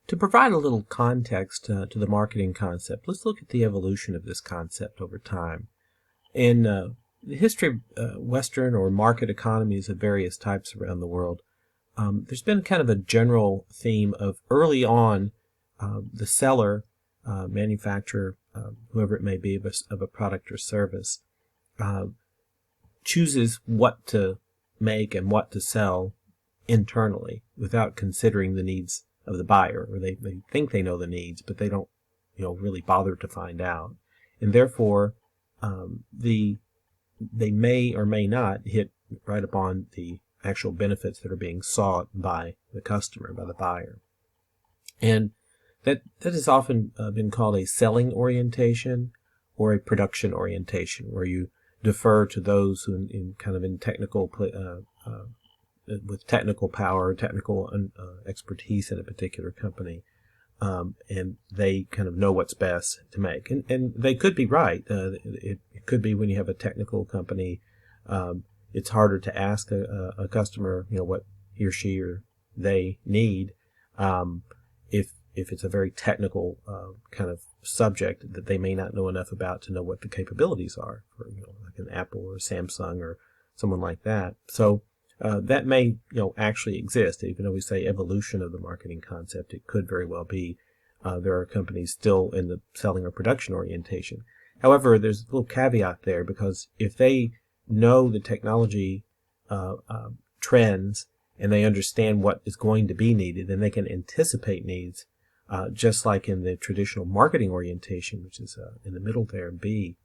To provide a little context to the marketing concept, let's look at the evolution of this concept over time. In the history of Western or market economies of various types around the world, there's been kind of a general theme of early on the seller, manufacturer, whoever it may be of a product or service, chooses what to make and what to sell internally without considering the needs of the buyer, or they think they know the needs, but they don't, really bother to find out, and therefore, they may or may not hit right upon the actual benefits that are being sought by the customer, by the buyer, and that has often been called a selling orientation or a production orientation, where you defer to those who, in technical with technical power, technical expertise in a particular company, and they kind of know what's best to make. And they could be right. It could be when you have a technical company, it's harder to ask a customer, what he or she or they need, if it's a very technical kind of subject that they may not know enough about to know what the capabilities are for, like an Apple or Samsung or someone like that. So that may, actually exist. Even though we say evolution of the marketing concept, it could very well be there are companies still in the selling or production orientation. However, there's a little caveat there, because if they know the technology trends and they understand what is going to be needed, then they can anticipate needs, just like in the traditional marketing orientation, which is in the middle there, B.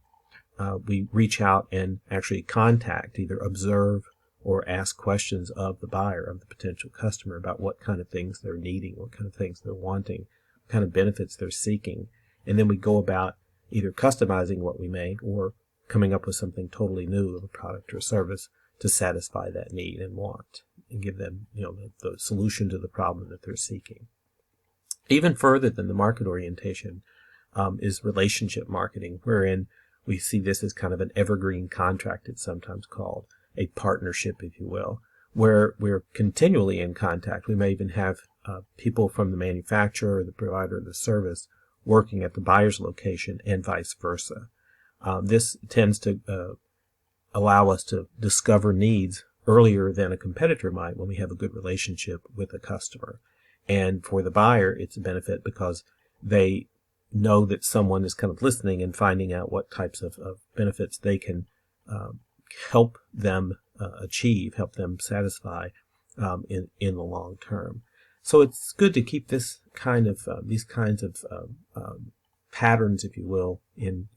We reach out and actually contact, either observe or ask questions of the buyer, of the potential customer, about what kind of things they're needing, what kind of things they're wanting, what kind of benefits they're seeking. And then we go about either customizing what we make or coming up with something totally new of a product or service to satisfy that need and want, and give them, the solution to the problem that they're seeking. Even further than the market orientation is relationship marketing, wherein we see this as kind of an evergreen contract, it's sometimes called, a partnership, if you will, where we're continually in contact. We may even have people from the manufacturer or the provider of the service working at the buyer's location, and vice versa. This tends to allow us to discover needs earlier than a competitor might when we have a good relationship with a customer. And for the buyer, it's a benefit because they know that someone is kind of listening and finding out what types of benefits they can help them achieve, help them satisfy in the long term. So it's good to keep this kind of these kinds of patterns, if you will, in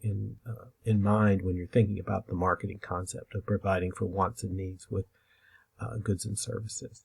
mind when you're thinking about the marketing concept of providing for wants and needs with goods and services.